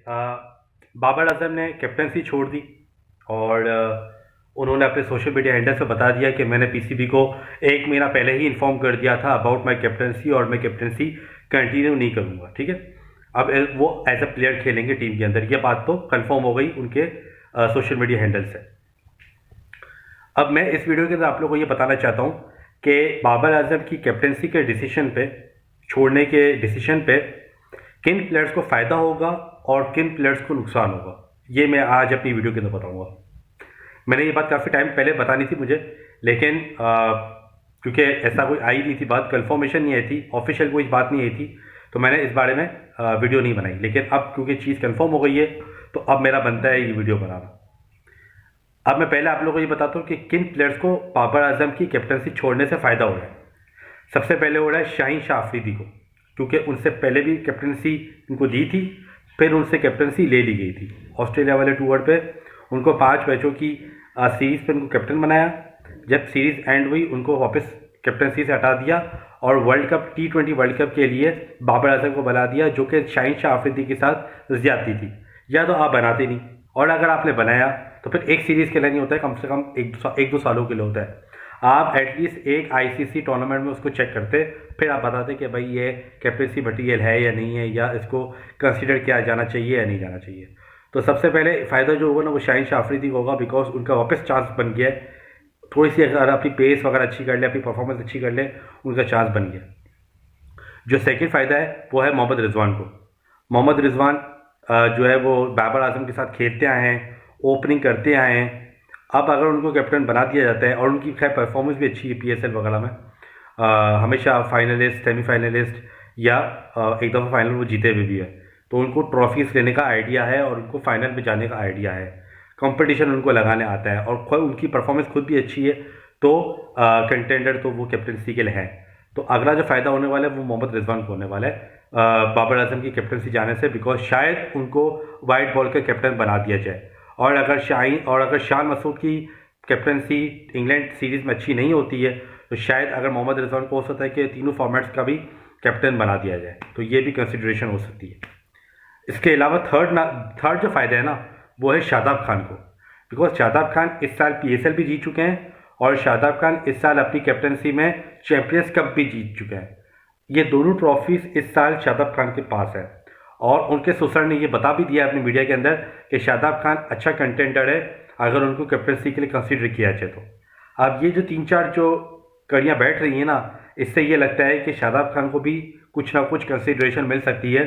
बाबर आजम ने कैप्टनसी छोड़ दी और उन्होंने अपने सोशल मीडिया हैंडल से बता दिया कि मैंने पीसीबी को 1 महीना पहले ही इन्फॉर्म कर दिया था अबाउट माय कैप्टनसी और मैं कैप्टनसी कंटिन्यू नहीं करूँगा। ठीक है, अब वो एज अ प्लेयर खेलेंगे टीम के अंदर, ये बात तो कंफर्म हो गई उनके सोशल मीडिया हैंडल से। अब मैं इस वीडियो के अंदर आप लोगों को ये बताना चाहता हूँ कि बाबर आजम की कैप्टनसी के डिसीजन पे, छोड़ने के डिसीजन पे किन प्लेयर्स को फ़ायदा होगा और किन प्लेयर्स को नुकसान होगा, ये मैं आज अपनी वीडियो के अंदर बताऊंगा। मैंने ये बात काफ़ी टाइम पहले बतानी थी मुझे, लेकिन क्योंकि ऐसा कोई आई नहीं थी बात, कंफर्मेशन नहीं आई थी, ऑफिशियल कोई बात नहीं आई थी, तो मैंने इस बारे में वीडियो नहीं बनाई। लेकिन अब क्योंकि चीज़ कंफर्म हो गई है तो अब मेरा बनता है ये वीडियो बनाना। अब मैं पहले आप लोगों को ये बताता हूँ कि किन प्लेयर्स को बाबर आजम की कैप्टनसी छोड़ने से फ़ायदा हो रहा है। सबसे पहले हो रहा है शाहीन शाह अफरीदी को, क्योंकि उनसे पहले भी कैप्टनसी इनको दी थी, फिर उनसे कैप्टनसी ले ली गई थी। ऑस्ट्रेलिया वाले टूर पे उनको 5 मैचों की सीरीज़ पे उनको कैप्टन बनाया। जब सीरीज़ एंड हुई उनको वापस कैप्टनसी से हटा दिया और world cup T20 world cup के लिए बाबर आजम को बना दिया, जो कि शाहीन शाह अफरीदी के साथ ज़्यादती थी। या तो आप बनाते नहीं, और अगर आपने बनाया तो फिर एक सीरीज़ के लिए नहीं होता है, कम से कम एक दो सालों के लिए होता है। आप एटलीस्ट एक आईसीसी टूर्नामेंट में उसको चेक करते, फिर आप बताते कि भाई ये कैप्टनसी मटीरियल है या नहीं है, या इसको कंसीडर किया जाना चाहिए या नहीं जाना चाहिए। तो सबसे पहले फ़ायदा जो होगा ना वो शाहीन शाह अफरीदी को होगा, बिकॉज उनका वापस चांस बन गया है। थोड़ी सी अगर अपनी पेस वगैरह अच्छी कर ले, अपनी परफॉर्मेंस अच्छी कर ले, उनका चांस बन गया। जो सेकंड फ़ायदा है वो है मोहम्मद रिजवान को। मोहम्मद रिजवान जो है वो बाबर आजम के साथ खेलते आए हैं, ओपनिंग करते आए हैं। अब अगर उनको कैप्टन बना दिया जाता है, और उनकी खैर परफॉर्मेंस भी अच्छी है पीएसएल वगैरह में, हमेशा फाइनलिस्ट, सेमीफाइनलिस्ट या एक दफ़ा फाइनल वो जीते हुए भी है, तो उनको ट्रॉफीज़ लेने का आइडिया है और उनको फाइनल में जाने का आइडिया है। कंपटीशन उनको लगाने आता है और खुद उनकी परफॉर्मेंस खुद भी अच्छी है, तो कंटेंडर तो वो कैप्टनसी के लिए है। तो अगला जो फ़ायदा होने वाला है वो मोहम्मद रिजवान को होने वाला है बाबर आजम की कैप्टनसी जाने से, बिकॉज शायद उनको वाइट बॉल का कैप्टन बना दिया जाए। और अगर शान मसूद की कैप्टनसी इंग्लैंड सीरीज़ में अच्छी नहीं होती है, तो शायद अगर मोहम्मद रिजवान को हो सकता है कि तीनों फॉर्मेट्स का भी कैप्टन बना दिया जाए, तो ये भी कंसिडरेशन हो सकती है। इसके अलावा थर्ड जो फ़ायदा है ना वो है शादाब खान को, बिकॉज शादाब खान इस साल पीएसएल भी जीत चुके हैं और शादाब खान इस साल अपनी कैप्टनसी में चैंपियंस कप भी जीत चुके हैं। ये दोनों ट्रॉफीज़ इस साल शादाब खान के पास है, और उनके ससुर ने ये बता भी दिया अपनी मीडिया के अंदर कि शादाब खान अच्छा कंटेंडर है अगर उनको कैप्टनसी के लिए कंसीडर किया जाए तो। अब ये जो 3-4 जो कड़ियाँ बैठ रही हैं ना, इससे ये लगता है कि शादाब खान को भी कुछ ना कुछ कंसीडरेशन मिल सकती है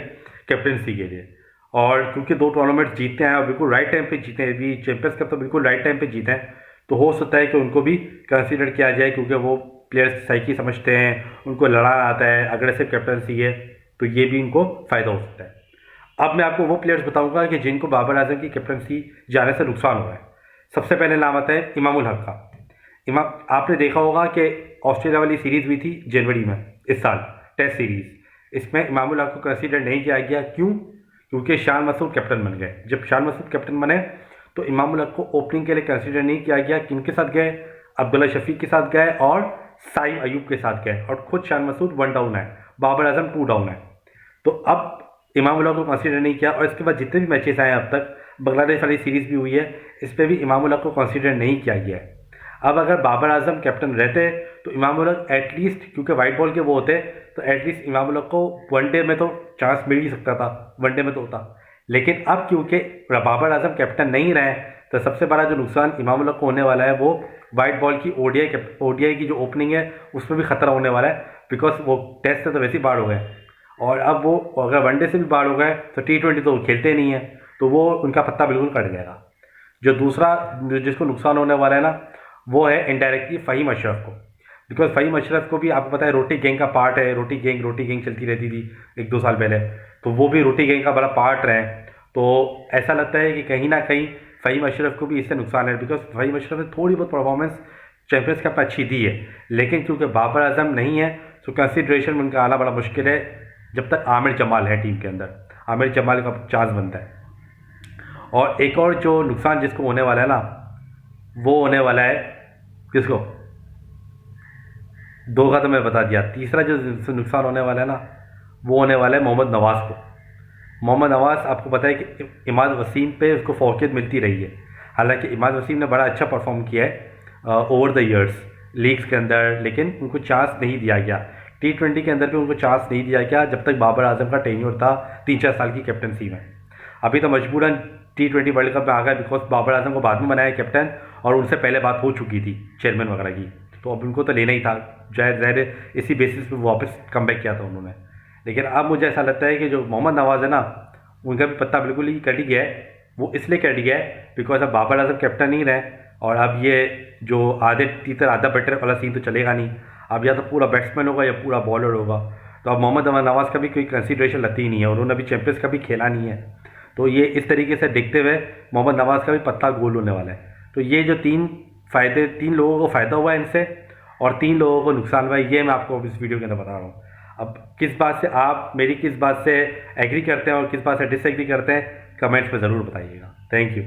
कैप्टनसी के लिए। और क्योंकि 2 टूर्नामेंट जीते हैं और बिल्कुल राइट टाइम पे जीते हैं, अभी चैंपियंस कप तो बिल्कुल राइट टाइम पे जीते हैं, तो हो सकता है कि उनको भी कंसीडर किया जाए, क्योंकि वो प्लेयर्स साइकी समझते हैं, उनको लड़ाना आता है, अग्रेसिव कैप्टनसी है, तो ये भी इनको फ़ायदा हो सकता है। अब मैं आपको वो प्लेयर्स बताऊंगा कि जिनको बाबर आजम की कैप्टनसी जाने से नुकसान हो रहा है। सबसे पहले नाम आता है इमामुल हक का। आपने देखा होगा कि ऑस्ट्रेलिया वाली सीरीज़ हुई थी जनवरी में इस साल, टेस्ट सीरीज़, इसमें इमामुल हक को कंसीडर नहीं किया गया। क्यों? क्योंकि शान मसूद कैप्टन बन गए। जब शान मसूद कैप्टन बने तो इमामुल हक को ओपनिंग के लिए कंसीडर नहीं किया गया। किनके साथ गए? अब्दुल्ला शफीक के साथ गए और साइम अयूब के साथ गए, और खुद शान मसूद 1 डाउन है, बाबर आजम 2 डाउन है। तो अब इमामुल हक को कंसीडर नहीं किया, और इसके बाद जितने भी मैचेस आए अब तक, बांग्लादेश वाली सीरीज़ भी हुई है, इस पर भी इमामुल हक को कंसीडर नहीं किया गया है। अब अगर बाबर आजम कैप्टन रहते तो इमामुल हक एटलीस्ट, क्योंकि वाइट बॉल के वो होते, तो एटलीस्ट इमामुल हक को वनडे में तो चांस मिल ही सकता था, वनडे में तो होता। लेकिन अब क्योंकि बाबर आजम कैप्टन नहीं रहे, तो सबसे बड़ा जो नुकसान इमामुल हक को होने वाला है वो वाइट बॉल की ओडीआई की जो ओपनिंग है उसमें भी खतरा होने वाला है, बिकॉज वो टेस्ट से तो वैसे ही बाहर हो गए, और अब वो अगर वनडे से भी बाहर हो गए तो T20 तो खेलते नहीं है, तो वो उनका पत्ता बिल्कुल कट जाएगा। जो दूसरा जिसको नुकसान होने वाला है ना, वो है इनडायरेक्टली फ़हीम अशरफ को, बिकॉज फ़हीम अशरफ को भी आपको पता है रोटी गैंग का पार्ट है। रोटी गैंग चलती रहती थी 1-2 साल पहले, तो वो भी रोटी गैंग का बड़ा पार्ट रहे। तो ऐसा लगता है कि कहीं ना कहीं फ़हीम अशरफ को भी इससे नुकसान है, बिकॉज फ़हीम अशरफ ने थोड़ी बहुत परफॉर्मेंस चैंपियंस कप में अच्छी दी है, लेकिन क्योंकि बाबर आजम नहीं है तो कंसिडरेशन में उनका आना बड़ा मुश्किल है जब तक आमिर जमाल है टीम के अंदर। आमिर जमाल का चांस बनता है। और एक और जो नुकसान जिसको होने वाला है ना, वो होने वाला है किसको? 2 का तो मैं बता दिया। तीसरा जो नुकसान होने वाला है ना, वो होने वाला है मोहम्मद नवाज़ को। मोहम्मद नवाज़ आपको पता है कि इमाद वसीम पे उसको फौकियत मिलती रही है। हालांकि इमाद वसीम ने बड़ा अच्छा परफॉर्म किया है ओवर द ईयर्स लीग्स के अंदर, लेकिन उनको चांस नहीं दिया गया। T20 के अंदर भी उनको चांस नहीं दिया गया जब तक बाबर आजम का टेन्योर था 3-4 साल की कैप्टनसी में। अभी तो मजबूरन T20 वर्ल्ड कप में आ गया बिकॉज बाबर आजम को बाद में बनाया कैप्टन, और उनसे पहले बात हो चुकी थी चेयरमैन वगैरह की, तो अब उनको तो लेना ही था। ज़ाहिर इसी बेसिस पे वापस कम बैक किया था उन्होंने। लेकिन अब मुझे ऐसा लगता है कि जो मोहम्मद नवाज़ है ना, उनका भी पत्ता बिल्कुल ही कट गया है। वो इसलिए कट गया है बिकॉज अब बाबर आजम कैप्टन नहीं रहे, और अब ये जो आधे तीतर आधा बैटर वाला सीन तो चलेगा नहीं। अब या तो पूरा बैट्समैन होगा या पूरा बॉलर होगा, तो अब मोहम्मद नवाज़ का भी कोई कंसिडरेशन लगती ही नहीं है, और उन्होंने अभी चैंपियंस का भी खेला नहीं है। तो ये इस तरीके से देखते हुए मोहम्मद नवाज़ का भी पत्ता गोल होने वाला है। तो ये जो तीन लोगों को फ़ायदा हुआ है इनसे, और 3 लोगों को नुकसान हुआ है, ये मैं आपको इस वीडियो के अंदर बता रहा हूँ। अब किस बात से आप मेरी किस बात से एग्री करते हैं और किस बात से डिसएग्री करते हैं, कमेंट्स में ज़रूर बताइएगा। Thank you.